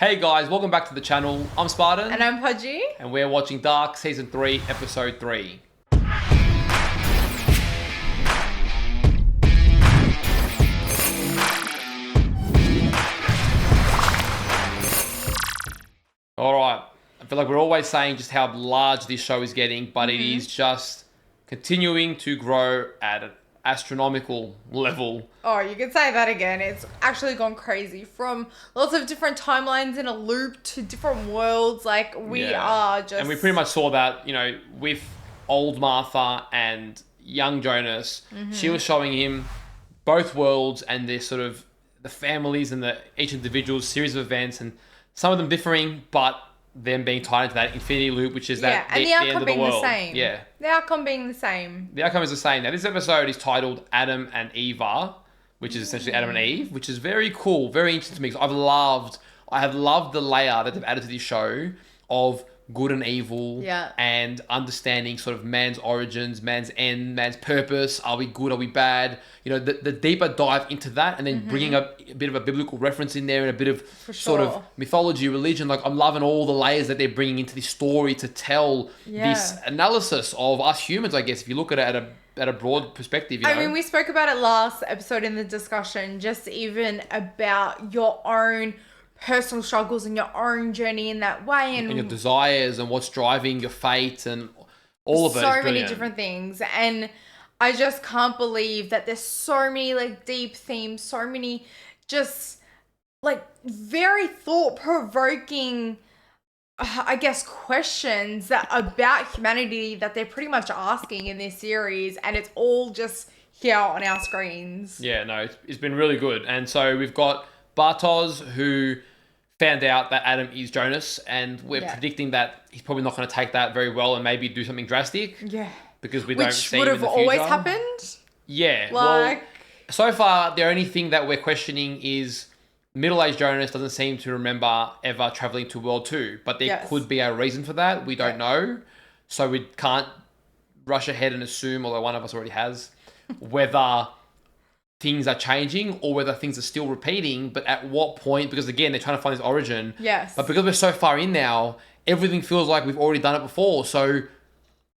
Hey guys, welcome back to the channel. I'm Spartan. And I'm Pudgey. And we're watching Dark Season 3, Episode 3. Alright, I feel like we're always saying just how large this show is getting, but it is just continuing to grow at an astronomical level. Oh, you could say that again. It's actually gone crazy from lots of different timelines in a loop to different worlds. Like, we are just... And we pretty much saw that, with old Martha and young Jonas. She was showing him both worlds and their sort of the families and each individual's series of events, and some of them differing, but them being tied into that infinity loop, which is that and the outcome being the same. Yeah. The outcome being the same. The outcome is the same. Now, this episode is titled Adam and Eva, which is essentially Adam and Eve, which is very cool, very interesting to me. Because I have loved the layer that they've added to this show of good and evil, and understanding sort of man's origins, man's end, man's purpose. Are we good? Are we bad? The deeper dive into that, and then bringing a bit of a biblical reference in there and a bit of sort of mythology, religion. Like, I'm loving all the layers that they're bringing into this story to tell this analysis of us humans, I guess, if you look at it at a broad perspective. I mean, we spoke about it last episode in the discussion, just even about your own personal struggles and your own journey in that way, and your desires and what's driving your fate and all of it. So many different things, and I just can't believe that there's so many like deep themes, so many just like very thought-provoking, I guess, questions about humanity that they're pretty much asking in this series, and it's all just here on our screens. Yeah, no, it's been really good. And so we've got Bartos, who found out that Adam is Jonas, and we're predicting that he's probably not going to take that very well and maybe do something drastic. Yeah. Because we don't see him in the future. Which would have always happened. Yeah. Well, so far, the only thing that we're questioning is middle-aged Jonas doesn't seem to remember ever traveling to World 2, but there could be a reason for that. We don't know. So we can't rush ahead and assume, although one of us already has, whether things are changing or whether things are still repeating, but at what point, because again, they're trying to find this origin. Yes. But because we're so far in now, everything feels like we've already done it before. So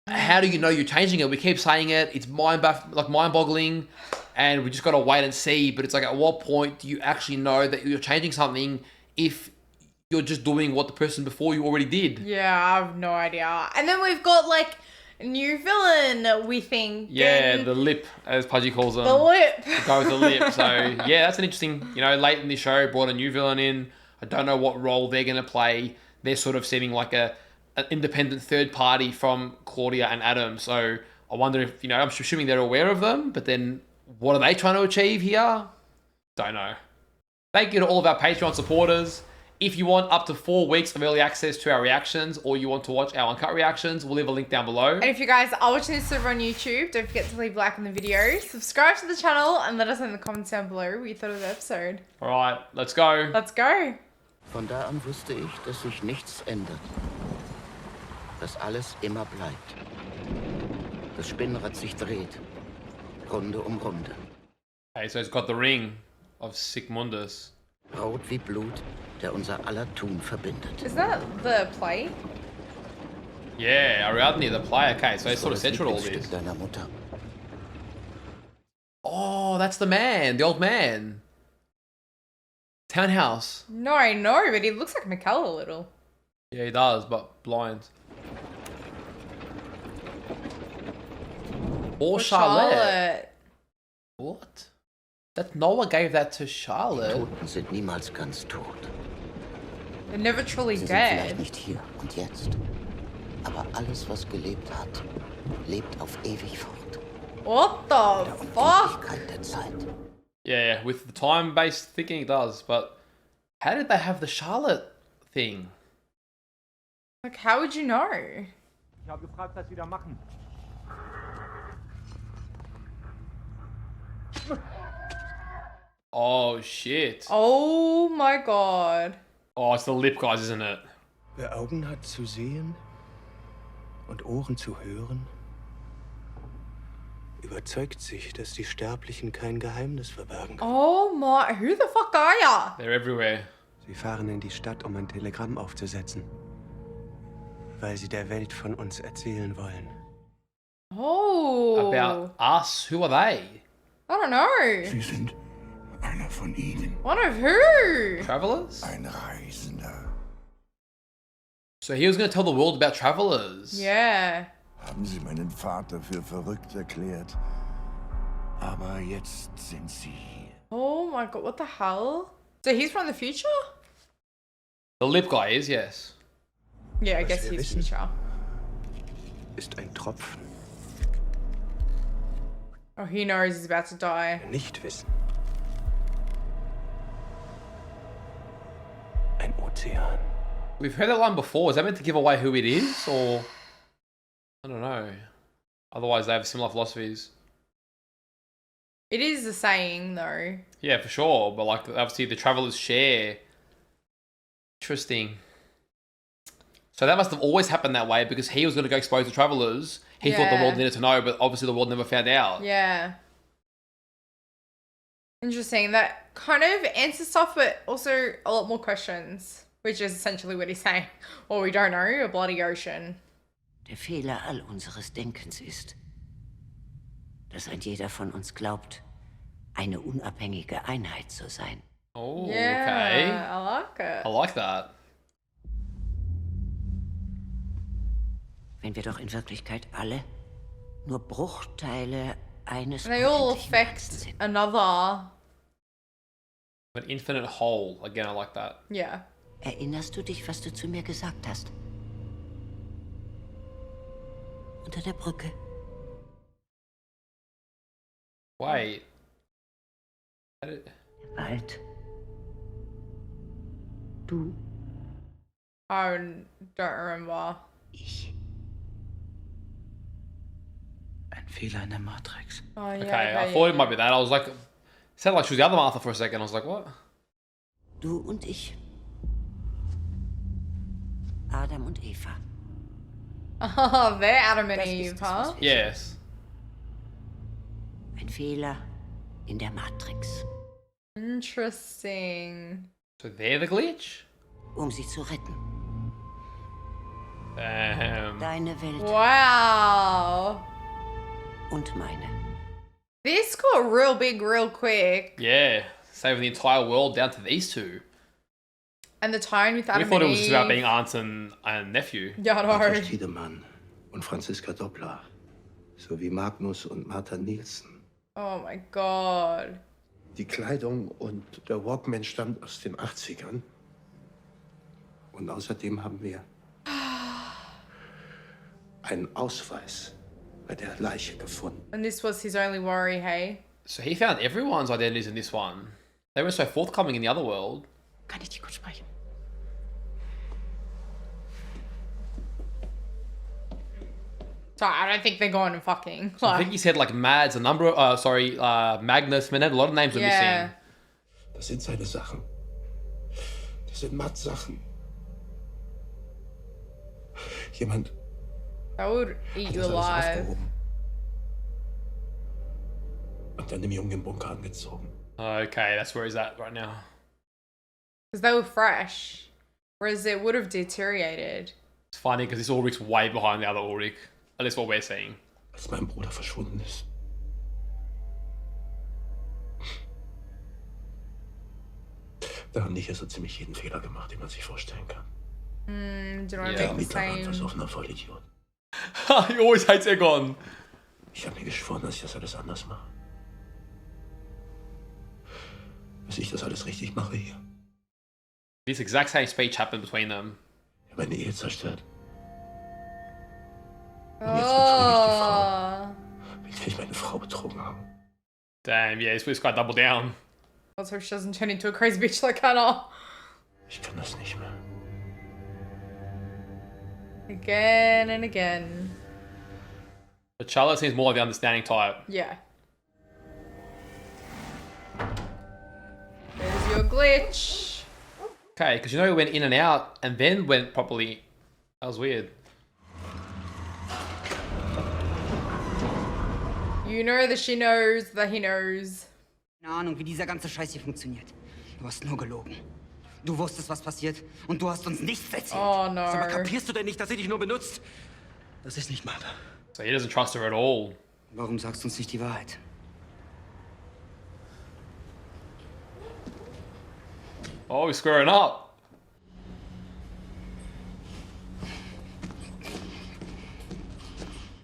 how do you know you're changing it? We keep saying it. It's mind-boggling, and we just got to wait and see. But it's like, at what point do you actually know that you're changing something if you're just doing what the person before you already did? Yeah, I have no idea. And then we've got like new villain, we think. Yeah, the lip, as Pudgey calls them. The lip. The guy with the lip. So, yeah, that's an interesting, late in the show, brought a new villain in. I don't know what role they're going to play. They're sort of seeming like an independent third party from Claudia and Adam. So, I wonder if, I'm assuming they're aware of them, but then what are they trying to achieve here? Don't know. Thank you to all of our Patreon supporters. If you want up to 4 weeks of early access to our reactions, or you want to watch our uncut reactions, we'll leave a link down below. And if you guys are watching this over on YouTube, don't forget to leave a like on the video, subscribe to the channel, and let us know in the comments down below what you thought of the episode. All right, let's go. Let's go. Von da an wusste ich, dass sich nichts ändert. Dass alles immer bleibt. Das Spinnrad sich dreht. Runde um Runde. Okay, so it's got the ring of Sigmundus. Rot wie Blut, der unser aller Tun verbindet. Is that the play? Yeah, Ariadne, the play. Okay, so it's sort of central to all this. Deiner Mutter. Oh, that's the man, the old man. Townhouse. No, I know, but he looks like Mikkel a little. Yeah, he does, but blind. Or Charlotte. What? That Noah gave that to Charlotte. Die Toten sind niemals ganz tot. They're never truly Sie sind dead. vielleicht nicht hier und jetzt. Aber alles, was gelebt hat, lebt auf ewig fort. What the Der fuck? Unendlichkeit der Zeit. Yeah, with the time-based thinking it does, but how did they have the Charlotte thing? Like, how would you know? Ich habe gefragt, was Sie da machen. Oh, shit. Oh my god. Oh, it's the lip guys, isn't it? Wer Augen hat zu sehen und Ohren zu hören, überzeugt sich, dass die Sterblichen kein Geheimnis verbergen können. Oh my, who the fuck are ya? They're everywhere. Sie fahren in die Stadt, um ein Telegramm aufzusetzen. Weil sie der Welt von uns erzählen wollen. Oh. About us? Who are they? I don't know. Sie sind einer von ihnen. One of who? Travelers? Ein Reisender. So he was going to tell the world about travelers. Yeah. Haben Sie meinen Vater für verrückt erklärt. Aber jetzt sind Sie hier. Oh my god, what the hell? So he's from the future? The lip guy is, yes. Yeah, I Was guess wir he's wissen. future. Ist ein Tropfen. Oh, he knows he's about to die. Wir nicht wissen. Ein Ozean. We've heard that line before. Is that meant to give away who it is? Or... I don't know. Otherwise, they have similar philosophies. It is the saying, though. Yeah, for sure. But, like, obviously, the travelers share. Interesting. So that must have always happened that way because he was going to go expose the travelers. He thought the world Yeah. needed to know, but obviously the world never found out. Yeah. Interesting. That kind of answers stuff, but also a lot more questions, which is essentially what he's saying. Or we don't know, a bloody ocean. Der Fehler all unseres Denkens ist, dass ein jeder von uns glaubt, eine unabhängige Einheit zu sein. Oh, Yeah, okay. I like it. I like that. Wenn wir doch in Wirklichkeit alle nur Bruchteile eines They all unendlichen Ganzen affect sind. another. An infinite whole. Again, I like that. Yeah. Erinnerst du dich, was du zu mir gesagt hast? Unter der Brücke. Wait. Der Wald. Du, I don't remember. ich. Ein Fehler in der Matrix. Oh, yeah. Okay, I thought it might be that. I was like... It sounded like she was the other Martha for a second. I was like, what? Du und ich. Adam und Eva. Oh, they're Adam and Das Eve, ist es, was huh? wir Yes. Ein Fehler in der Matrix. Interesting. So they're the glitch? Um sie zu retten. Damn. Deine Welt Wow. und meine. This got real big real quick. Yeah. Saving the entire world down to these two. And the tone with We Adam thought it and was just Eve. about being aunts and nephew. Yeah, I know. Martha Tiedemann und Franziska Doppler. Sowie Magnus und Martha Nielsen. Oh my god. Die Kleidung und der Walkman stammt aus den 80ern. Und außerdem haben wir einen Ausweis bei der Leiche gefunden. And this was his only worry, hey? So he found everyone's identities in this one. They were so forthcoming in the other world. Kann ich dich kurz sprechen? Sorry, I don't think they're going and fucking. I think he said like Mads, a number of, Magnus, man, a lot of names were Yeah. missing. Das sind seine Sachen. Das sind Mats Sachen. Jemand That would eat hat you das alles alive. aufgehoben. Und dann dem Jungen im Bunker angezogen. Okay, that's where he's at right now. Because they were fresh. Whereas it would have deteriorated. It's funny because this Ulrich's way behind the other Ulrich. At least what we're seeing. Als mein Bruder verschwunden ist. Da haben die hier so ziemlich jeden Fehler gemacht, den man sich vorstellen kann. Do you want to Yeah. make the Mieter war ein same? versoffener Vollidiot. He always hates Egon. Ich habe mir geschworen, dass ich das alles anders mache. Dass ich das alles richtig mache hier. This exact same speech happened between them. Ich habe meine Ehe zerstört. Und jetzt betrüge ich die Frau. Oh. Wie will ich meine Frau betrogen haben? Damn, yeah, this guy doubled down. Let's hope she doesn't turn into a crazy bitch like Hannah. Ich kann das nicht mehr. Again and again. But Charlotte seems more like the understanding type. Yeah. There's your glitch. Okay, because you know he went in and out and then went properly. That was weird. You know that she knows that he knows. Keine Ahnung, wie dieser ganze Scheiß hier funktioniert. Du hast nur gelogen. Du wusstest, was passiert und du hast uns nichts erzählt. Oh no. Sag mal, kapierst du denn nicht, dass sie dich nur benutzt? Das ist nicht Martha. So he doesn't trust her at all. Warum sagst du uns nicht die Wahrheit? Oh, he's squaring up.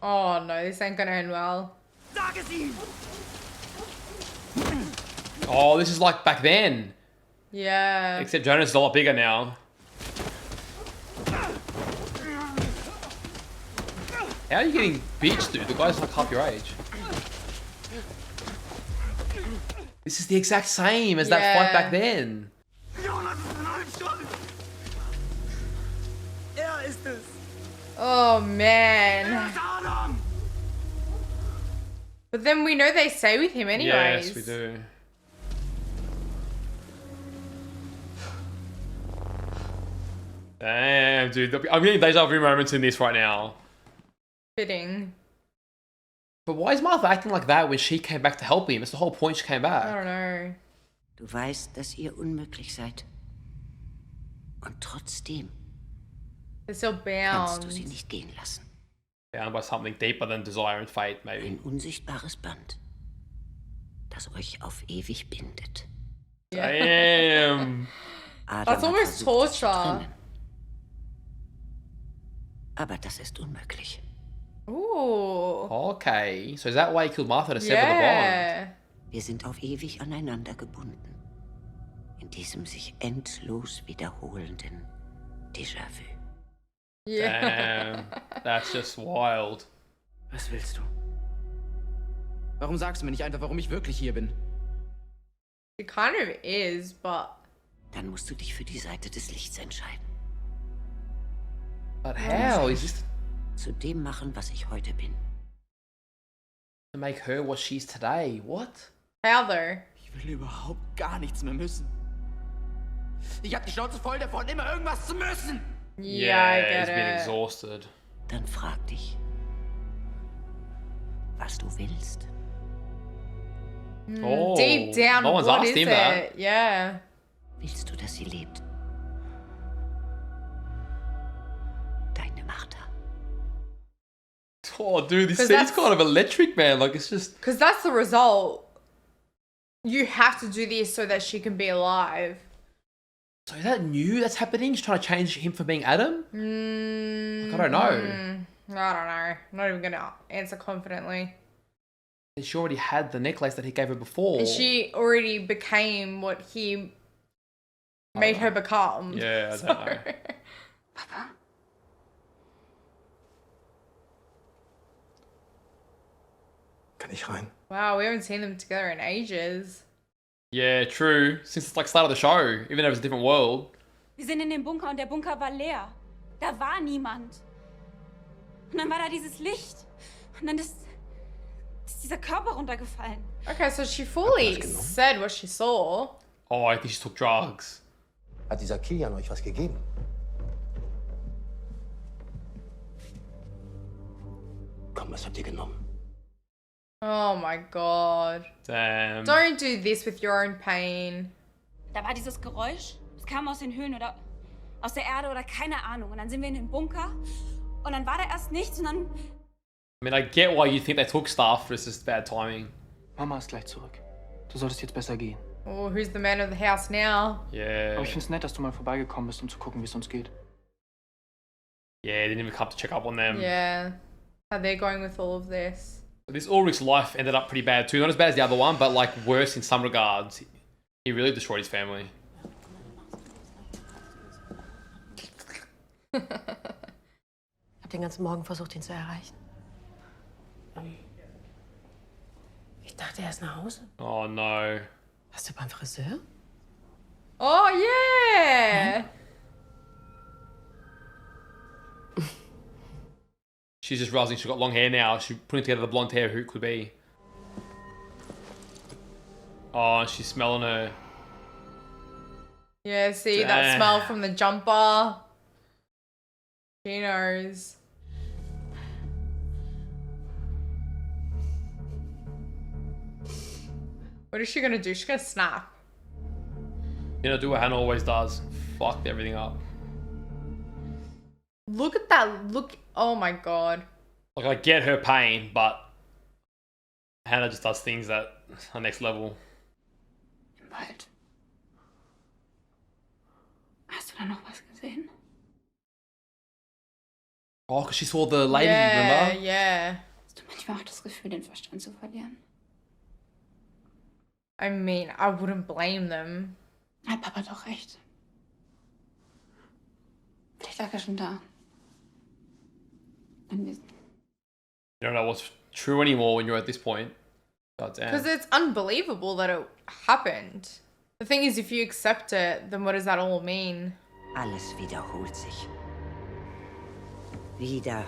Oh no, this ain't gonna end well. Sag es ihm! Oh, this is like back then. Yeah. Except Jonas is a lot bigger now. How are you getting beached, dude? The guy's like half your age. This is the exact same as that fight back then. Ist es. Oh man. But then we know they stay with him anyways. Yes, we do. Damn, dude. I'm getting deja vu moments in this right now. Fitting. But why is Martha acting like that when she came back to help him? That's the whole point she came I back. don't know. Du weißt, dass ihr unmöglich seid. Und trotzdem They're still kannst du bound. sie nicht gehen lassen. Bound by something deeper than desire and fate, maybe. Ein unsichtbares Band, das euch auf ewig bindet. Damn. Adam That's hat almost versucht, es zu torture. trennen. Aber das ist unmöglich. Ooh. Okay, so is that why he killed Martha to sever the bond? Yeah. Wir sind auf ewig aneinander gebunden. In diesem sich endlos wiederholenden Déjà-vu. Yeah. Damn, that's just wild. Was willst du? Warum sagst du mir nicht einfach, warum ich wirklich hier bin? It kind of is, but Dann musst du dich für die Seite des Lichts entscheiden. But how? Is this Zu dem machen, was ich heute bin. to make her what she's today? What? how though? Ich will überhaupt gar nichts mehr müssen. Ich hab die Schnauze voll davon, immer irgendwas zu müssen. Yeah, I he's get been it. exhausted. Dann frag dich, was du willst. Oh, Deep down, no one's what asked is him it? that. Yeah. Willst du, dass sie lebt? Deine Martha. Oh, dude, this 'Cause scene's that's- kind of electric, man. Like, it's just... Because that's the result. You have to do this so that she can be alive. So is that new that's happening? She's trying to change him from being Adam? Mm, Like, I don't know. I don't know. I'm not even gonna answer confidently. And she already had the necklace that he gave her before. And she already became what he made her become. Yeah, I So- don't know. Papa? Kann ich rein? Wow, we haven't seen them together in ages. Yeah, true. Since it's like start of the show, even though it's a different world. Wir sind in dem Bunker und der Bunker war leer. Da war niemand. Und dann war da dieses Licht. Und dann ist dieser Körper runtergefallen. Okay, so she fully Hat er das genommen? said what she saw. Oh, I think she took drugs. Hat dieser Kilian euch was gegeben? Komm, was habt ihr genommen? Oh my god. Damn. Don't do this with your own pain. Da war dieses Geräusch. Es kam aus den Höhen oder aus der Erde oder keine Ahnung. Und dann sind wir in den Bunker. Und dann war da erst nichts und dann... I mean, I get why you think they took stuff, but it's just bad timing. Mama ist gleich zurück. Du solltest jetzt besser gehen. Oh, who's the man of the house now? Yeah. Aber ich find's nett, dass du mal vorbeigekommen bist, um zu gucken, wie es uns geht. Yeah, they didn't even come to check up on them. Yeah. How they're going with all of this. This Ulrich's life ended up pretty bad too. Not as bad as the other one, but like worse in some regards. He really destroyed his family. Ich hab den ganzen Morgen versucht, ihn zu erreichen. Ich dachte, er ist nach Hause. Oh no. Warst du beim Friseur? Oh, yeah! She's just realizing she's got long hair now. She's putting together the blonde hair who it could be. Oh, she's smelling her. Yeah, see that Damn. smell from the jumper? She knows. What is she gonna do? She's gonna snap. You know, do what Hannah always does. Fucked everything up. Look at that. Look. Oh my god. Like, I get her pain, but Hannah just does things that are next level. Im Wald. Hast du da noch was gesehen? Oh, because she saw the lady, Yeah, remember? yeah. Hast du manchmal auch das Gefühl, den Verstand zu verlieren? I mean, I wouldn't blame them. Hat Papa doch recht. Vielleicht lag er schon da. In diesem You don't know what's true anymore when you're at this point. God damn. Because it's unbelievable that it happened. The thing is, if you accept it, then what does that all mean? Alles wiederholt sich. Wieder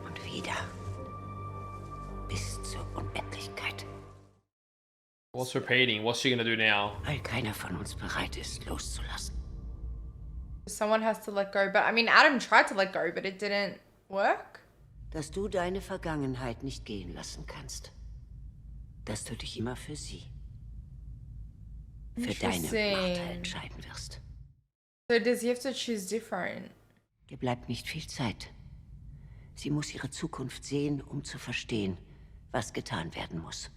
und wieder. Bis zur Unendlichkeit. What's repeating? What's she gonna do now? Weil keiner von uns bereit ist, loszulassen. Someone has to let go. But I mean, Adam tried to let go, but it didn't work. Dass du deine Vergangenheit nicht gehen lassen kannst. Dass du dich immer für sie, für deine Macht entscheiden wirst. So does he have to choose different? Dir bleibt nicht viel Zeit. Sie muss ihre Zukunft sehen, um zu verstehen, was getan werden muss.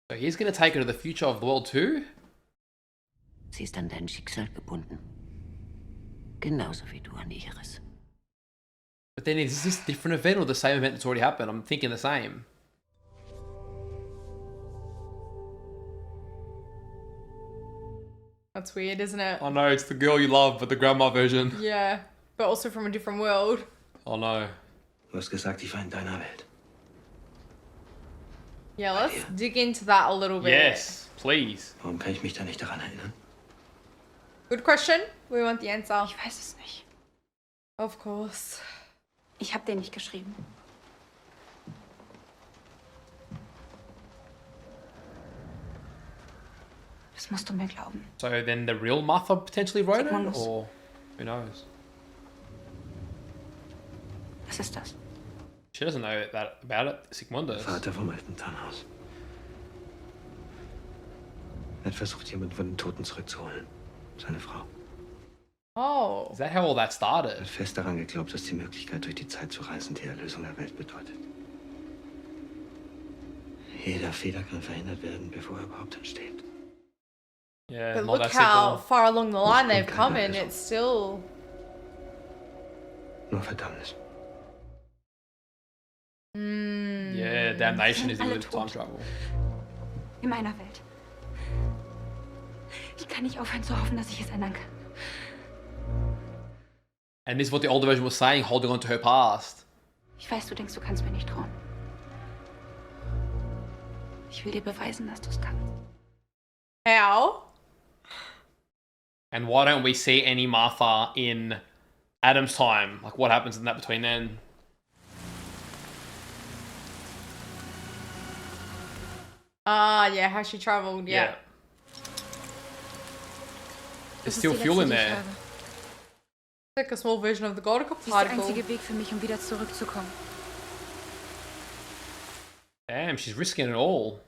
So he's gonna take her to the future of the world too? Sie ist an dein Schicksal gebunden. Genauso wie du an ihres. But then is this different event or the same event that's already happened? I'm thinking the same. That's weird, isn't it? Oh no, it's the girl you love, but the grandma version. Yeah, but also from a different world. Oh no. Du hast gesagt, ich war in deiner Welt. Yeah, let's dig into that a little bit. Yes, please. Warum kann ich mich da nicht daran erinnern? Good question. We want the answer. Ich weiß es nicht. Of course. Ich habe den nicht geschrieben. Das musst du mir glauben. So then the real Martha potentially wrote it? Sigmundus. Or who knows? Was ist das? She doesn't know that about it. Sigmundus. Vater vom alten Tarnhaus. Er hat versucht, jemanden von den Toten zurückzuholen. Seine Frau. Oh. Is that how all that Er started? hat fest daran geglaubt, dass die Möglichkeit, durch die Zeit zu reisen, die Erlösung der Welt bedeutet. Jeder Fehler kann verhindert werden, bevor er überhaupt entsteht. Yeah, But not look that how simple. far along the line they've Keine come and Erlösung. it's still... Nur Verdammnis. Yeah, damnation is Alle equal to time tot. travel. In meiner Welt. Ich kann nicht aufhören zu hoffen, dass ich es ändern kann. And this is what the older version was saying, holding on to her past. Ich weiß, du denkst, du kannst mir nicht trauen. Ich will dir beweisen, dass du es kannst. How? And why don't we see any Martha in Adam's time? Like, what happens in that between then? Ah, yeah, how she traveled, yeah. There's still fuel in there. Like a small version of the gold Sie ist der particle. einzige Weg für mich, um wieder zurückzukommen. Damn, she's risking it all.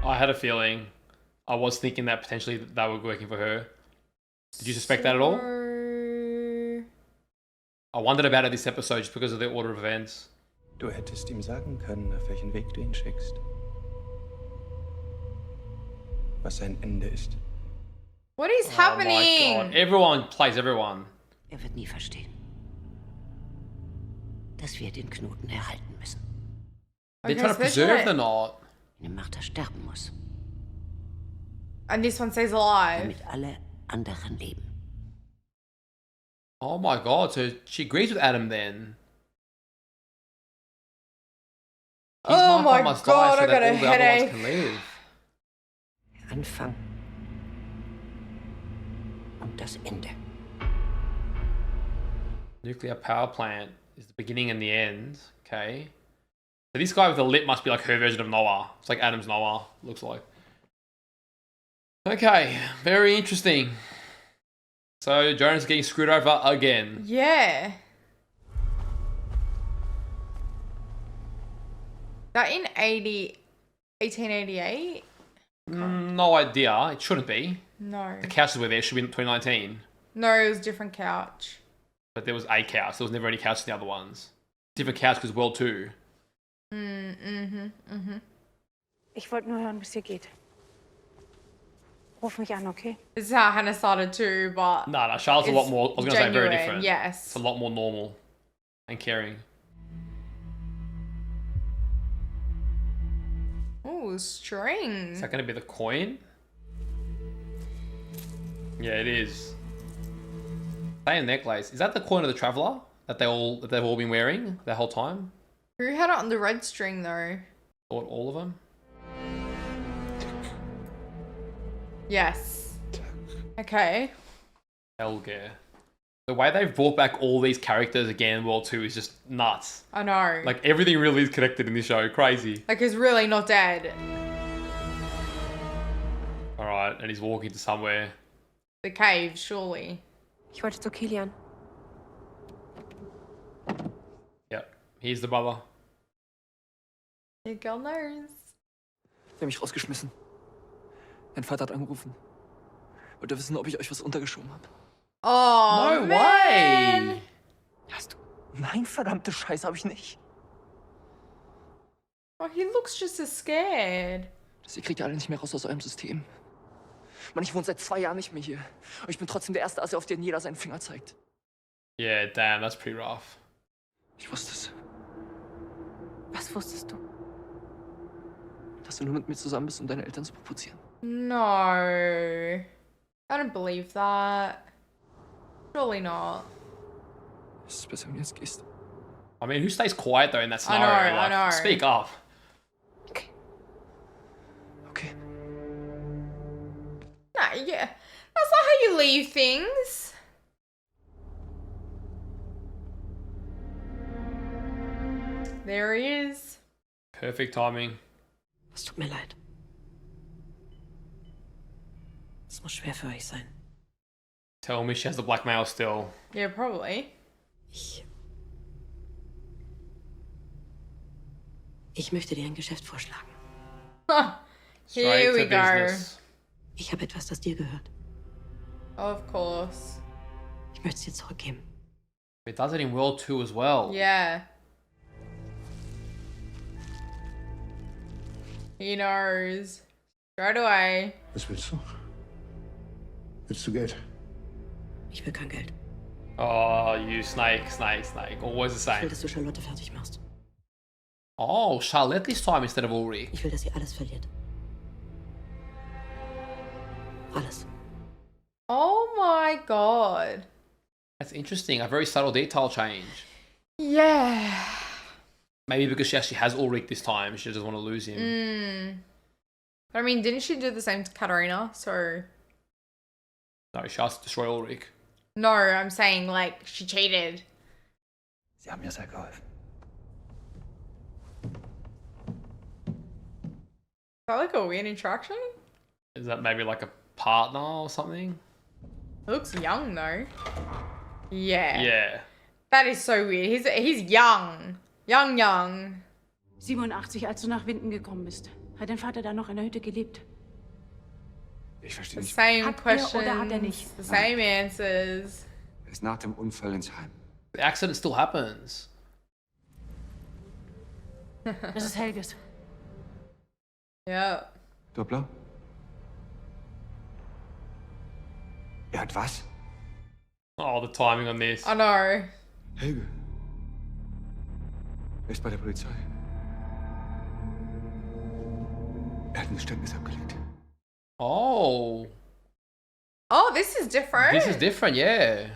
I had a feeling. I was thinking that potentially they were working for her. Did you suspect that at all? I wondered about it this episode just because of the order of events. Du hättest ihm sagen können, auf welchen Weg du ihn schickst. Was sein Ende ist. What is Oh happening? my god. Everyone plays everyone. Er wird nie verstehen, dass wir den Knoten erhalten müssen. They're trying to preserve the knot. Eine Martha sterben muss, And this one stays alive. damit alle anderen leben. Oh my god, so she agrees with Adam then. His Oh Martha my must God, die so I that got a all the other ones headache. can live. Anfang und das Ende. Nuclear power plant is the beginning and the end. Okay. So this guy with the lip must be like her version of Noah. It's like Adam's Noah, looks like. Okay, very interesting. So Jonas is getting screwed over again. Yeah. That in 1888? No idea. It shouldn't be. No. The couches were there. It should be in 2019. No, it was a different couch. But there was a couch. There was never any couch in the other ones. Different couch because World 2. Ich wollte nur hören, wie es dir geht. Ruf mich an, okay? This is how Hannah started too, but... No, Charlotte's a lot more... I was going to say very genuine, different. yes. It's a lot more normal and caring. Ooh, string. Is that going to be the coin? Yeah, it is. Same necklace. Is that the coin of the traveller that they've all been wearing the whole time? Who had it on the red string though? All of them? Yes. Okay. Helge. The way they've brought back all these characters again in World 2 is just nuts. I know. Like, everything really is connected in this show. Crazy. Like, he's really not dead. Alright, and he's walking to somewhere. The cave, surely. Ich wollte zu Kilian. Yep. Here's the brother. Your girl knows. Die haben mich rausgeschmissen. Mein Vater hat angerufen. Wollte wissen, ob ich euch was untergeschoben habe. Oh, no man. way! Hast du? Nein, verdammte Scheiße, habe ich nicht. Oh, he looks just as scared. Ihr kriegt ja alle nicht mehr raus aus eurem System. Mann, ich wohne seit 2 Jahren nicht mehr hier. Und ich bin trotzdem der erste Assi, auf den jeder seinen Finger zeigt. Yeah, damn, that's pretty rough. Ich wusste es. Was wusstest du? Dass du nur mit mir zusammen bist, um deine Eltern zu provozieren. No. I don't believe that. Surely not. Es ist besser, wenn du jetzt gehst. I mean, who stays quiet though in that scenario? I know. Speak up. Okay. Okay. No, yeah. That's not how you leave things. There he is. Perfect timing. Es tut mir leid. Es muss schwer für euch sein. Tell me she has the blackmail still. Yeah, probably. Ich möchte dir ein Geschäft vorschlagen. Here we go. Business. Ich habe etwas, das dir gehört. Of course. Ich möchte es dir zurückgeben. It does it in World 2 as well. Yeah. He knows. Straight away. Was willst du? Willst du Geld? Ich will kein Geld. Oh, you snake. Always the Ich same. will, dass du Charlotte fertig machst. Oh, Charlotte this time instead of Ulrich. Ich will, dass sie alles verliert. Alles. Oh my god. That's interesting. A very subtle detail change. Yeah. Maybe because she actually has Ulrich this time. She doesn't want to lose him. But I mean, didn't she do the same to Katarina? So... No, she has to destroy Ulrich. No, I'm saying, like, she cheated. Sie haben mir sehr geholfen. Is that like a weird interaction? Is that maybe like a partner or something? He looks young though. Yeah. Yeah. That is so weird. He's young. Young. 87, als du nach Winden gekommen bist. Hat dein Vater da noch in der Hütte gelebt? Ich verstehe The nicht. same Hat er questions. oder hat er nicht? The same answers. Er ist nach dem Unfall ins Heim. The accident still happens. Das ist Helges. Yeah. Doppler? Er hat was? Oh, the timing on this. I know. Helge. Er ist bei der Polizei. Er hat ein Geständnis abgelegt. Oh. Oh, this is different. This is different, yeah.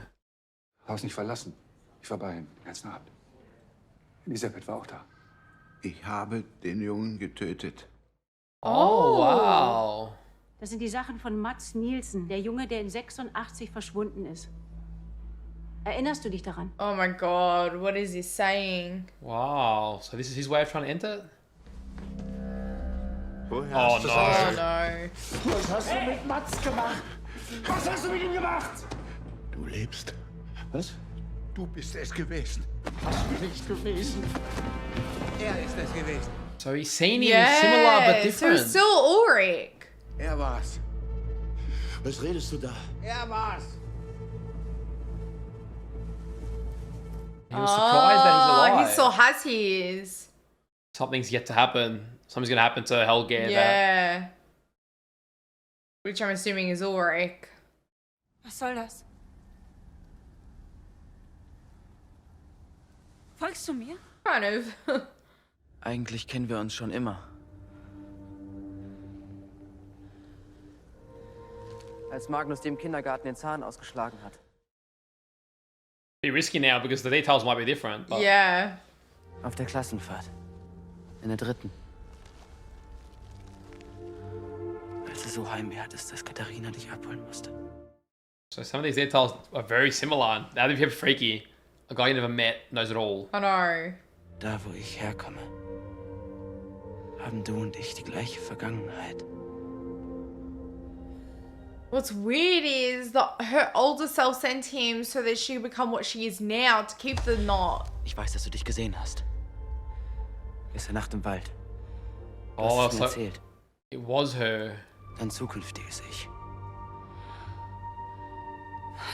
Haus nicht verlassen. Ich war bei ihm, den ganzen Abend. Elisabeth war auch da. Ich habe den Jungen getötet. Oh, wow. Das sind die Sachen von Mats Nielsen, der Junge, der in 86 verschwunden ist. Erinnerst du dich daran? Oh my god, what is he saying? Wow. So this is his way of trying to enter? Woher Oh hast du no. Oh no. Was hast du mit Mats gemacht? Was hast du mit ihm gemacht? Du lebst. Was? Du bist es gewesen. Hast du nicht gewesen? Er ist es gewesen. So he's seen him similar but different. So it's still Ulrich. war's. Was redest du da? War's. He was surprised that he's alive. He still has his. Something's yet to happen. Something's gonna happen to Helge. Yeah. Which I'm assuming is Ulrich. Was soll das? Folgst du mir? Kind of. Eigentlich kennen wir uns schon immer. Als Magnus dem Kindergarten den Zahn ausgeschlagen hat. Be risky now because the details might be different. But... Yeah. Auf der Klassenfahrt. In der 3. Als du so Heimweh hattest, dass Katharina dich abholen musste. So some of these details are very similar. Now that you're freaky, a guy you never met knows it all. I know. Da, wo ich herkomme, haben du und ich die gleiche Vergangenheit. What's weird is that her older self sent him so that she could become what she is now to keep the knot. Ich weiß, dass du dich gesehen hast. Gestern Nacht im Wald. Du Oh, hast es mir so erzählt. it was her. Dein zukünftiges Ich.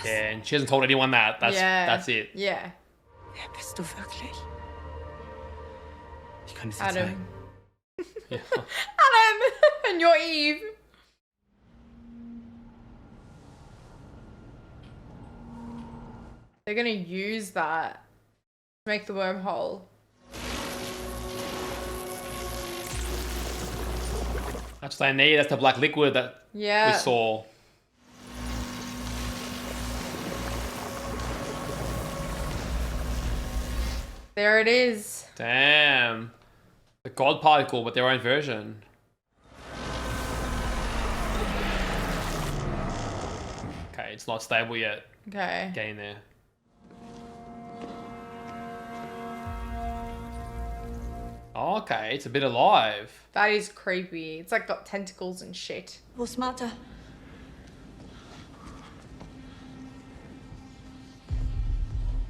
Yeah, and she hasn't told anyone that. That's it. Yeah. Wer bist du wirklich? Ich kann es dir Adam. zeigen. Yeah. Adam! And you're Eve. They're gonna use that to make the wormhole. That's what I need. That's the black liquid that we saw. There it is. Damn. The God particle, but their own version. Okay, it's not stable yet. Okay. Getting there. Okay, it's a bit alive. That is creepy. It's like got tentacles and shit. Wo ist Martha?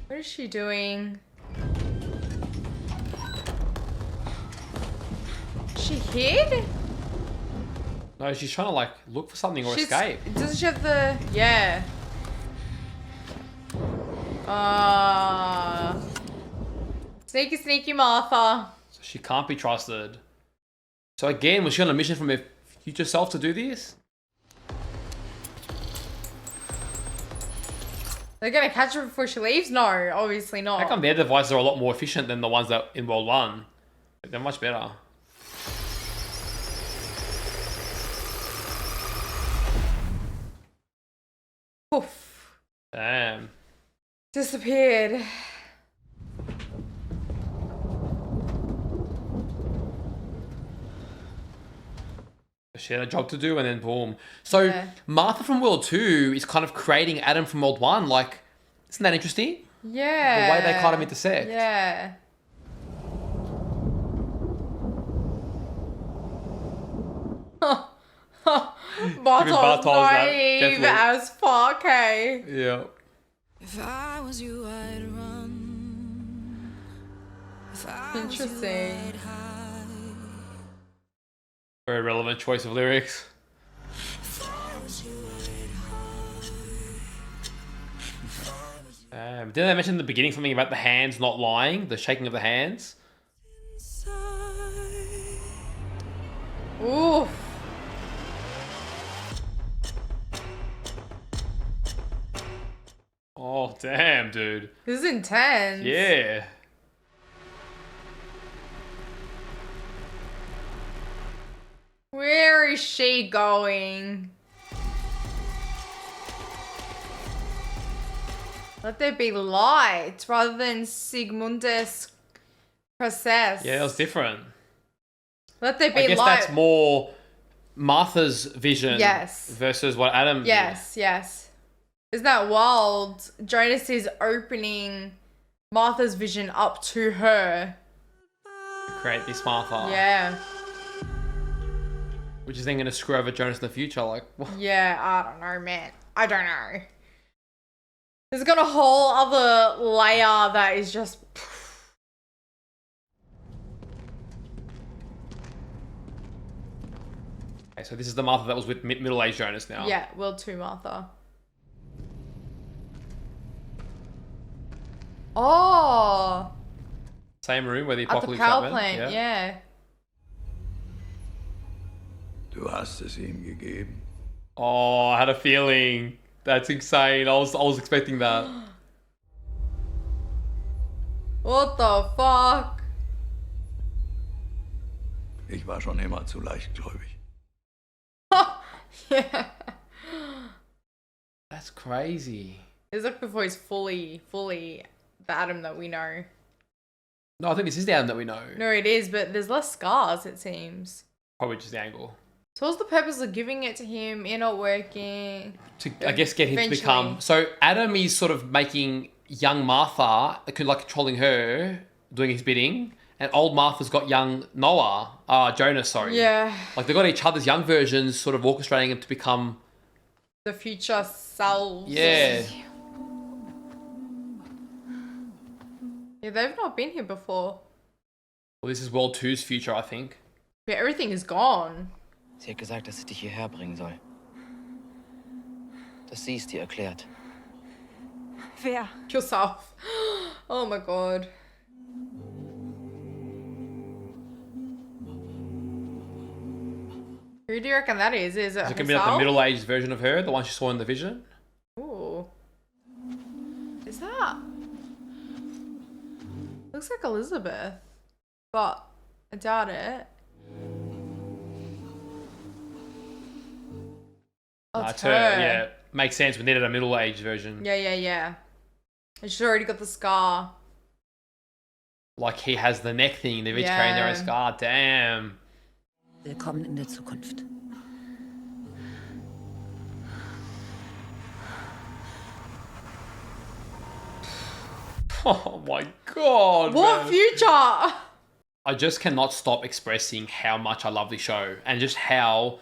What is she doing? She hid? No, she's trying to like look for something or escape. Doesn't she have the... Yeah. Sneaky, sneaky Martha. So she can't be trusted. So again, was she on a mission from her future self to do this? They're gonna catch her before she leaves? No, obviously not. How come their devices are a lot more efficient than the ones that in World 1? They're much better. Poof. Damn. Disappeared. She had a job to do and then boom. So Martha from World 2 is kind of creating Adam from World 1. Like, isn't that interesting? Yeah. The way they kind of intersect. Yeah. Bartol's naive as fuck, hey? Yeah. If I was you, I'd run. If I Interesting. Was you, I'd hide. Very relevant choice of lyrics. If I was you, I'd hide. Didn't they mention in the beginning something about the hands not lying? The shaking of the hands? Oof. Oh, damn, dude. This is intense. Yeah. Where is she going? Let there be light rather than Sigmundus process. Yeah, it was different. Let there be I guess light. that's more Martha's vision versus what Adam Yes, yes. Isn't that wild? Jonas is opening Martha's vision up to her. did. Create this Martha. Yeah. Which is then going to screw over Jonas in the future. Like, what? Yeah, I don't know, man. I don't know. There's got a whole other layer that is just... Okay, so this is the Martha that was with middle-aged Jonas now. Yeah, World 2 Martha. Oh! Same room where the At the apocalypse power happened. plant, yeah. Du hast es ihm gegeben. Oh, I had a feeling. That's insane. I was expecting that. What the fuck? Ich war schon immer zu leichtgläubig. Yeah. That's crazy. It's like before he's fully the Adam that we know. No, I think this is the Adam that we know. No, it is, but there's less scars, it seems. Probably just the angle. So what's the purpose of giving it to him? You're not working. To, I guess, get him Eventually. to become... So Adam is sort of making young Martha, like controlling her, doing his bidding. And old Martha's got young Noah. Jonas, sorry. Yeah. Like they've got each other's young versions sort of orchestrating them to become... The future selves. Yeah. Yeah, they've not been here before. Well, this is World 2's future, I think. Yeah, everything is gone. Sie hat gesagt, dass sie dich hierher bringen soll. Dass sie es dir erklärt. Wer? Yourself. Oh my god. Who do you reckon that is? Is it Is it going to be like the herself? middle-aged version of her, the one she saw in the vision? Ooh. Is that? Looks like Elizabeth. But I doubt it. Oh, Nah, it's her. her. Yeah, makes sense. We needed a middle-aged version. Yeah. And she's already got the scar. Like he has the neck thing. They've each carrying their own Yeah. scar. Damn. Willkommen in der Zukunft. Oh my god. What man. future? I just cannot stop expressing how much I love this show and just how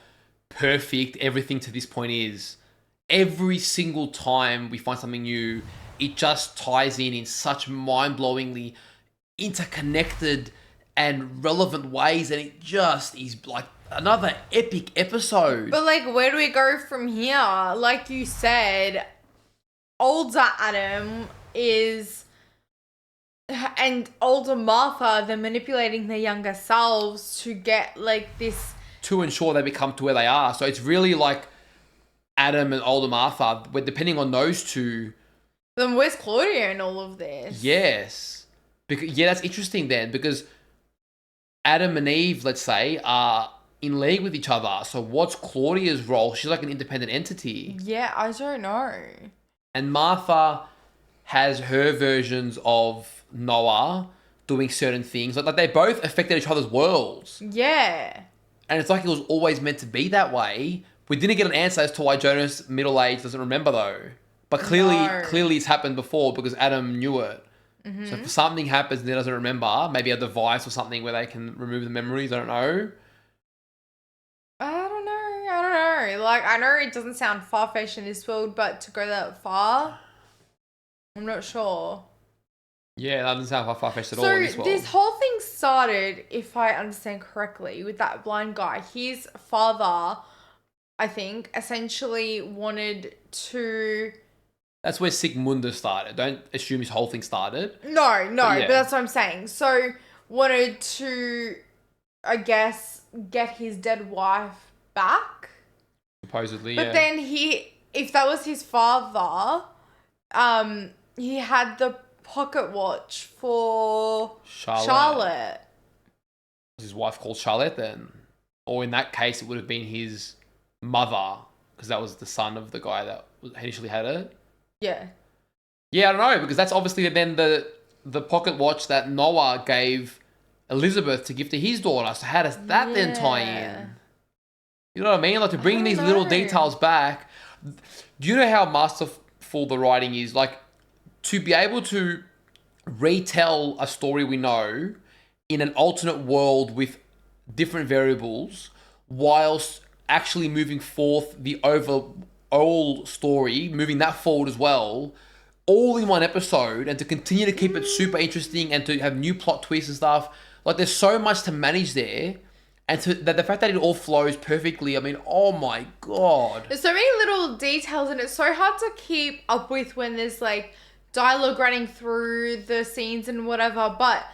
perfect everything to this point is. Every single time we find something new, it just ties in such mind-blowingly interconnected and relevant ways, and it just is like another epic episode. But like, where do we go from here? Like you said, older Adam is, and older Martha, they're manipulating their younger selves to get like this. To ensure they become to where they are. So it's really like Adam and older Martha, where depending on those two. Then where's Claudia in all of this? Yes. Because, yeah, that's interesting then, because Adam and Eve, let's say, are in league with each other. So what's Claudia's role? She's like an independent entity. Yeah, I don't know. And Martha has her versions of Noah doing certain things. Like they both affected each other's worlds. Yeah. And it's like it was always meant to be that way. We didn't get an answer as to why Jonas, middle-aged, doesn't remember though. But clearly it's happened before because Adam knew it. Mm-hmm. So if something happens and he doesn't remember, maybe a device or something where they can remove the memories, I don't know. I don't know. Like, I know it doesn't sound far-fetched in this world, but to go that far, I'm not sure. Yeah, that doesn't sound far-fetched at all in this So world. this whole thing started, if I understand correctly, with that blind guy. His father, I think, essentially wanted to... That's where Sigmunda started. Don't assume his whole thing started. No, But yeah. but that's what I'm saying. So, wanted to, I guess, get his dead wife back. Supposedly, But yeah. then if that was his father, he had the pocket watch for Charlotte. Was his wife called Charlotte then? Or in that case, it would have been his mother, because that was the son of the guy that initially had it. Yeah. Yeah, I don't know, because that's obviously then the pocket watch that Noah gave Elizabeth to give to his daughter. So how does that then tie in? You know what I mean? Like to bring these little details back. Do you know how masterful the writing is? Like to be able to retell a story we know in an alternate world with different variables whilst actually moving forth the overall story, moving that forward as well, all in one episode, and to continue to keep it super interesting and to have new plot twists and stuff. Like there's so much to manage there, And the fact that it all flows perfectly, I mean, oh my God. There's so many little details and it's so hard to keep up with when there's like dialogue running through the scenes and whatever. But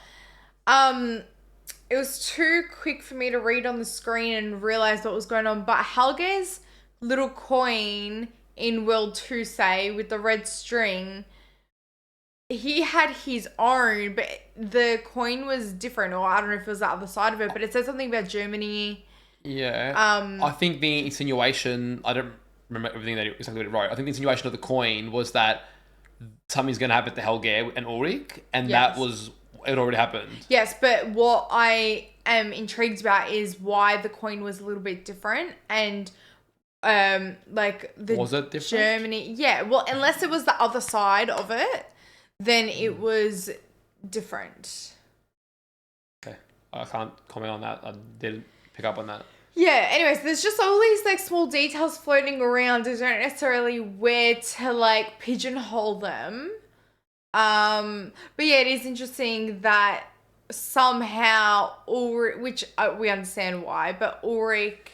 it was too quick for me to read on the screen and realize what was going on. But Helge's little coin in World 2, say, with the red string, he had his own, but the coin was different, or I don't know if it was the other side of it, but it said something about Germany. Yeah. I think the insinuation, I don't remember everything that exactly what it wrote. I think the insinuation of the coin was that something's going to happen to Helge and Ulrich, and that was, it already happened. Yes, but what I am intrigued about is why the coin was a little bit different, and like the was it different? Germany, yeah, well, unless it was the other side of it, then it was different. Okay. I can't comment on that. I didn't pick up on that. Yeah, anyways, there's just all these like small details floating around. I don't necessarily where to like pigeonhole them. But yeah, it is interesting that somehow Ulrich, which we understand why, but Ulrich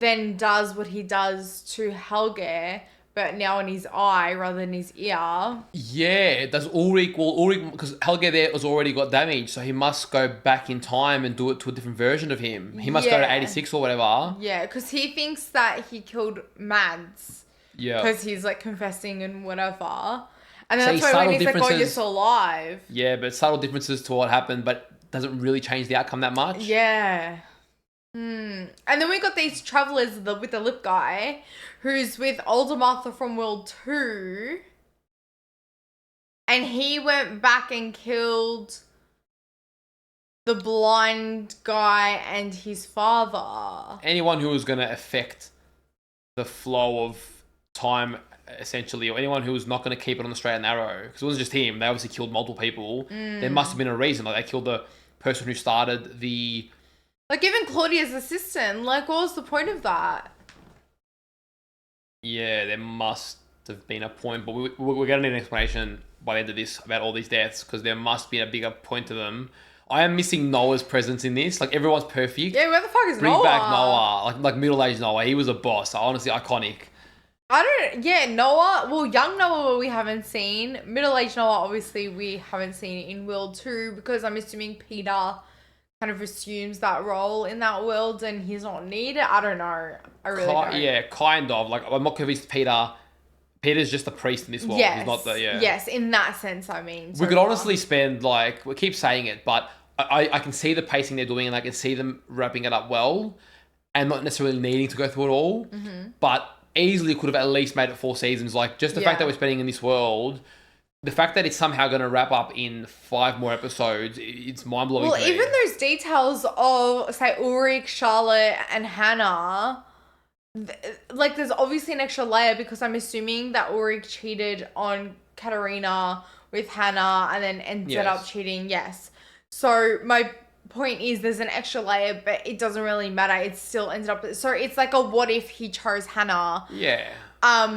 then does what he does to Helge, but now in his eye rather than his ear. Yeah, does Ulrich, because Helge there has already got damage, so he must go back in time and do it to a different version of him. He must go to 86 or whatever. Yeah, because he thinks that he killed Mads. Yeah. Because he's like confessing and whatever. And then that's why when he's like, oh, you're still alive. Yeah, but subtle differences to what happened, but doesn't really change the outcome that much. Yeah. And then we got these travelers with the lip guy, who's with older Martha from World 2. And he went back and killed the blind guy and his father. Anyone who was going to affect the flow of time, essentially, or anyone who was not going to keep it on the straight and narrow, because it wasn't just him. They obviously killed multiple people. There must have been a reason. Like, they killed the person who started the... Like, even Claudia's assistant. Like, what was the point of that? Yeah, there must have been a point, but we're going to need an explanation by the end of this about all these deaths, because there must be a bigger point to them. I am missing Noah's presence in this. Like, everyone's perfect. Yeah, where the fuck is Bring Noah? back Noah. Like middle-aged Noah. He was a boss. Honestly, iconic. Noah, well, young Noah we haven't seen. Middle-aged Noah, obviously, we haven't seen in World 2, because I'm assuming Peter kind of assumes that role in that world and he's not needed. I don't know. I really don't. Yeah, kind of. Like, I'm not convinced Peter's just the priest in this world. Yes. He's not the, Yes, in that sense, I mean. We could honestly spend, like, we keep saying it, but I can see the pacing they're doing and I can see them wrapping it up well and not necessarily needing to go through it all, but easily could have at least made it 4 seasons. Like, just the fact that we're spending in this world, the fact that it's somehow going to wrap up in 5 more episodes, it's mind-blowing. Well, even those details of, say, Ulrich, Charlotte, and Hannah, like, there's obviously an extra layer, because I'm assuming that Ulrich cheated on Katarina with Hannah and then ended up cheating. Yes. So my point is there's an extra layer, but it doesn't really matter. It still ended up... So it's like a what if he chose Hannah. Yeah.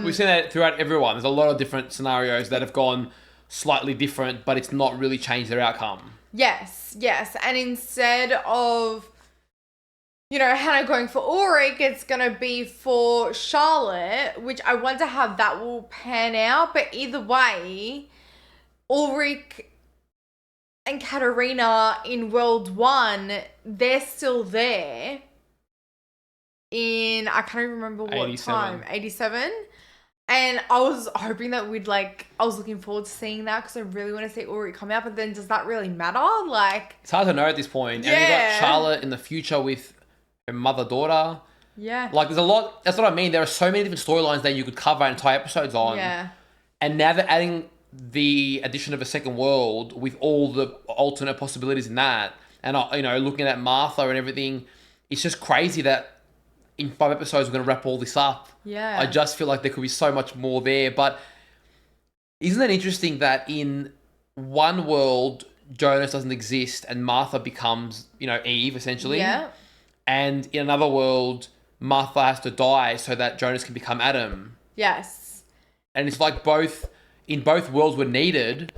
We've seen that throughout everyone. There's a lot of different scenarios that have gone slightly different, but it's not really changed their outcome. Yes. And instead of, Hannah going for Ulrich, it's going to be for Charlotte, which I wonder how that will pan out. But either way, Ulrich and Katarina in World 1, they're still there. I can't even remember what 87. time. 87. And I was hoping that I was looking forward to seeing that, because I really want to see Ulrich come out, but then does that really matter? Like, it's hard to know at this point. Yeah. And you've got Charlotte in the future with her mother-daughter. Yeah. Like, there's a lot, that's what I mean. There are so many different storylines that you could cover entire episodes on. Yeah. And now they're adding the addition of a second world with all the alternate possibilities in that. And, looking at Martha and everything, it's just crazy that in 5 episodes, we're going to wrap all this up. Yeah. I just feel like there could be so much more there. But isn't it interesting that in one world, Jonas doesn't exist and Martha becomes, Eve, essentially? Yeah. And in another world, Martha has to die so that Jonas can become Adam. Yes. And it's like in both worlds were needed,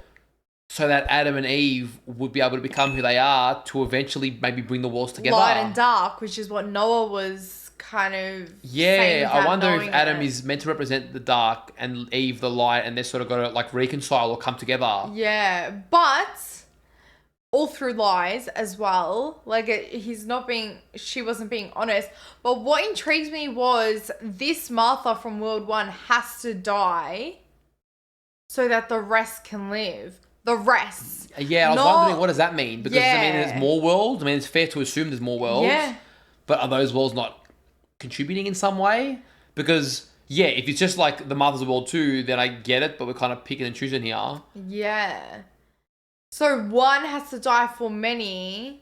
so that Adam and Eve would be able to become who they are to eventually maybe bring the worlds together. Light and dark, which is what Noah was kind of saying Yeah, I without wonder if knowing Adam it. is meant to represent the dark and Eve the light, and they're sort of got to like reconcile or come together. Yeah, but all through lies as well. Like she wasn't being honest. But what intrigued me was this Martha from World 1 has to die so that the rest can live. The rest. Yeah, I was wondering, what does that mean? Because does it mean there's more worlds? I mean, it's fair to assume there's more worlds. Yeah. But are those worlds not contributing in some way? Because, yeah, if it's just like the Mothers of World 2, then I get it, but we're kind of picking and choosing here. Yeah. So one has to die for many,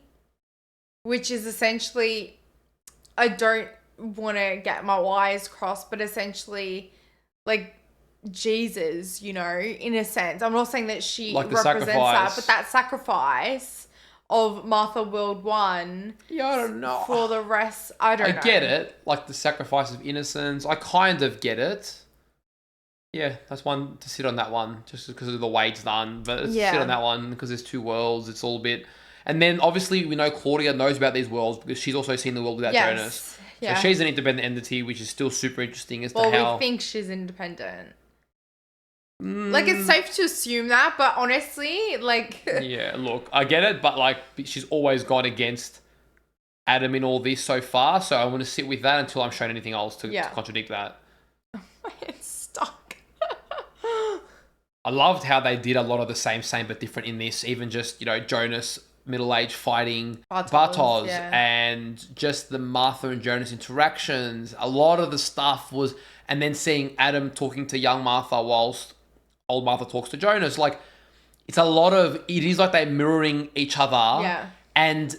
which is essentially, I don't want to get my wires crossed, but essentially, like, Jesus, you know, in a sense. I'm not saying that she Like the represents sacrifice. that, but that sacrifice of Martha World 1. Yeah, I don't know. For the rest, I don't know. I get it. Like the sacrifice of innocence. I kind of get it. Yeah, that's one to sit on that one, just because of the way it's done. But let's sit on that one because there's two worlds. It's all a bit... And then, obviously, we know Claudia knows about these worlds because she's also seen the world without Jonas. Yeah. So she's an independent entity, which is still super interesting as to Well, how... we think she's independent. Like, it's safe to assume that, but honestly, like... Yeah, look, I get it, but, like, she's always gone against Adam in all this so far, so I want to sit with that until I'm shown anything else to contradict that. It's stuck. I loved how they did a lot of the same but different in this, even just, you know, Jonas middle-aged fighting Bartos and just the Martha and Jonas interactions. A lot of the stuff was... And then seeing Adam talking to young Martha whilst old Martha talks to Jonas. Like, it's a lot of... It is like they're mirroring each other. Yeah. And,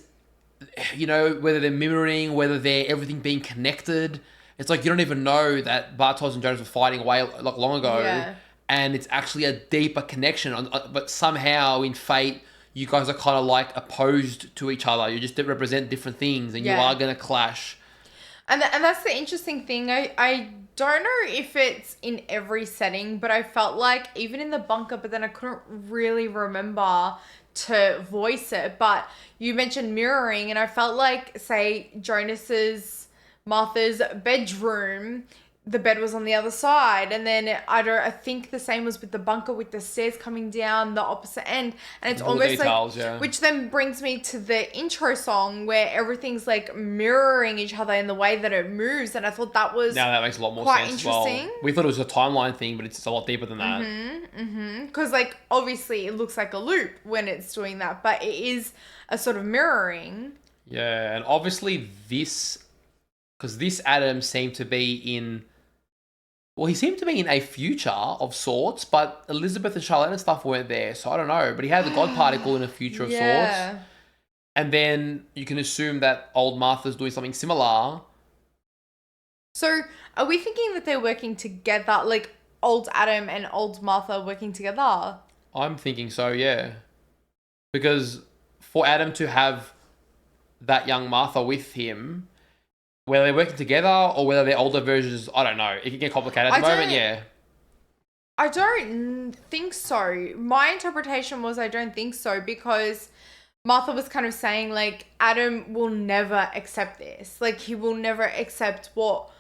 you know, whether they're mirroring, whether they're everything being connected. It's like you don't even know that Bartos and Jonas were fighting away like long ago. Yeah. And it's actually a deeper connection. But somehow in fate... You guys are kind of like opposed to each other. You just represent different things and you are going to clash. And that's the interesting thing. I don't know if it's in every setting, but I felt like even in the bunker, but then I couldn't really remember to voice it. But you mentioned mirroring, and I felt like, say, Martha's bedroom, the bed was on the other side, and then I think the same was with the bunker with the stairs coming down the opposite end, and it's All almost details, like, which then brings me to the intro song where everything's like mirroring each other in the way that it moves, and I thought that was now that makes a lot more quite sense. interesting. Well, we thought it was a timeline thing, but it's a lot deeper than that. Because like obviously it looks like a loop when it's doing that, but it is a sort of mirroring. Yeah, and obviously this Adam seemed to be in. Well, he seemed to be in a future of sorts, but Elizabeth and Charlotte and stuff weren't there, so I don't know. But he had the God particle in a future of sorts. And then you can assume that old Martha's doing something similar. So are we thinking that they're working together, like old Adam and old Martha working together? I'm thinking so, yeah. Because for Adam to have that young Martha with him... Whether they're working together or whether they're older versions, I don't know. It can get complicated at the moment, yeah. I don't think so. My interpretation was I don't think so because Martha was kind of saying like Adam will never accept this. Like he will never accept what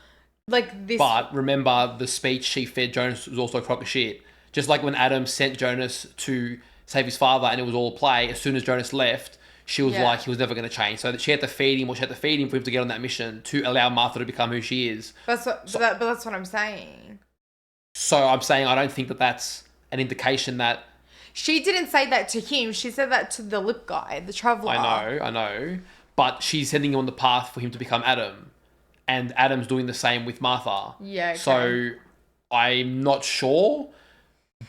like this. But remember the speech she fed Jonas was also a crock of shit. Just like when Adam sent Jonas to save his father and it was all a play, as soon as Jonas left, she was like, he was never going to change. So that she had to feed him, or she had to feed him for him to get on that mission to allow Martha to become who she is. But that's what I'm saying. So I'm saying I don't think that that's an indication that... She didn't say that to him. She said that to the lip guy, the traveller. I know. But she's sending him on the path for him to become Adam. And Adam's doing the same with Martha. Yeah, okay. So I'm not sure.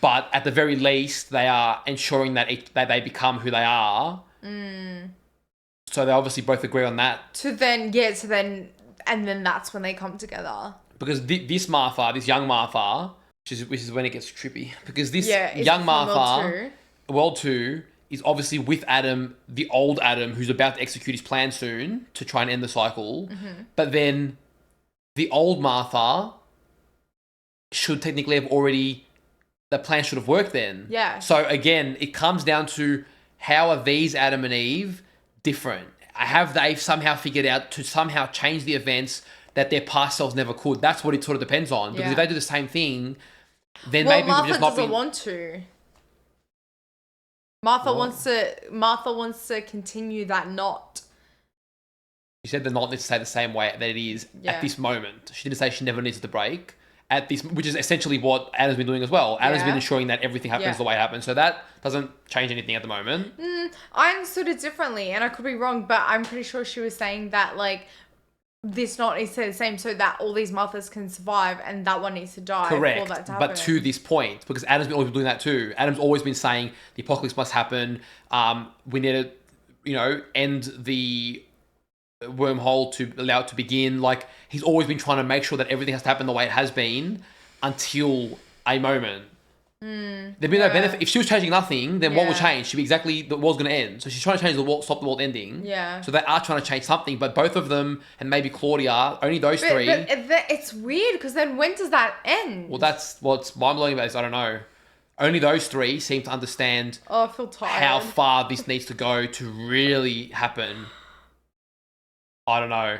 But at the very least, they are ensuring that they become who they are. So they obviously both agree on that. And then that's when they come together. Because this Martha, this young Martha, which is when it gets trippy. Because this it's young from Martha, World 2, is obviously with Adam, the old Adam, who's about to execute his plan soon to try and end the cycle. But then the old Martha should technically have already that plan should have worked then. Yeah. So again, it comes down to how are these Adam and Eve different? Have they somehow figured out to somehow change the events that their past selves never could? That's what it sort of depends on. Because if they do the same thing, then maybe Martha we've just not doesn't want to. Martha wants to continue that knot. She said the knot needs to stay the same way that it is at this moment. She didn't say she never needs to break at this, which is essentially what Adam's been doing as well. Adam's been ensuring that everything happens the way it happens. So that doesn't change anything at the moment. I understood it differently, and I could be wrong, but I'm pretty sure she was saying that like this knot needs to stay the same so that all these Marthas can survive, and that one needs to die. Correct, for that to happen. but to this point, because Adam's been always been doing that too. Adam's always been saying the apocalypse must happen. We need to, end the wormhole to allow it to begin. Like, he's always been trying to make sure that everything has to happen the way it has been until a moment. There'd be no benefit. If she was changing nothing, then what will change? She'd be exactly, the world's going to end. So she's trying to change the world, stop the world ending. Yeah. So they are trying to change something, but both of them, and maybe Claudia, only those three. But it's weird, because then when does that end? Well, that's what's mind-blowing about this. I don't know. Only those three seem to understand I feel tired. how far this needs to go to really happen. I don't know.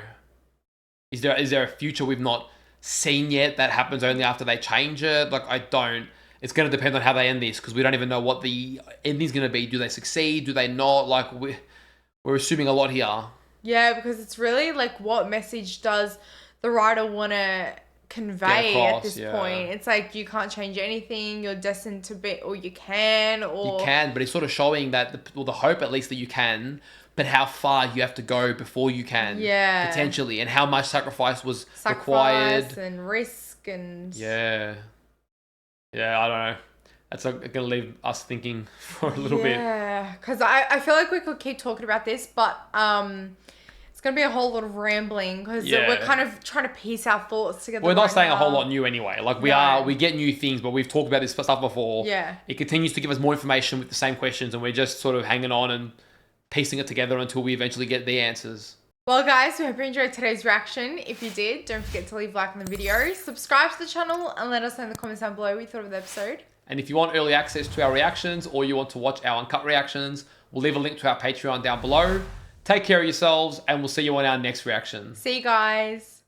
Is there a future we've not seen yet that happens only after they change it? Like, I don't. It's going to depend on how they end this, because we don't even know what the ending's going to be. Do they succeed? Do they not? Like, we're assuming a lot here. Yeah, because it's really like, what message does the writer want to convey at this point? It's like, you can't change anything. You're destined to be, or you can, or... You can, but it's sort of showing that, the hope at least that you can, but how far you have to go before you can. Yeah. Potentially. And how much sacrifice was required. And risk and... Yeah. Yeah, I don't know. That's going to leave us thinking for a little bit. Yeah, because I feel like we could keep talking about this, but it's going to be a whole lot of rambling, because we're kind of trying to piece our thoughts together. We're not saying a whole lot new anyway. Like, we get new things, but we've talked about this stuff before. Yeah. It continues to give us more information with the same questions, and we're just sort of hanging on and piecing it together until we eventually get the answers. Well, guys, we hope you enjoyed today's reaction. If you did, don't forget to leave a like on the video, subscribe to the channel, and let us know in the comments down below what you thought of the episode. And if you want early access to our reactions, or you want to watch our uncut reactions, we'll leave a link to our Patreon down below. Take care of yourselves, and we'll see you on our next reaction. See you guys.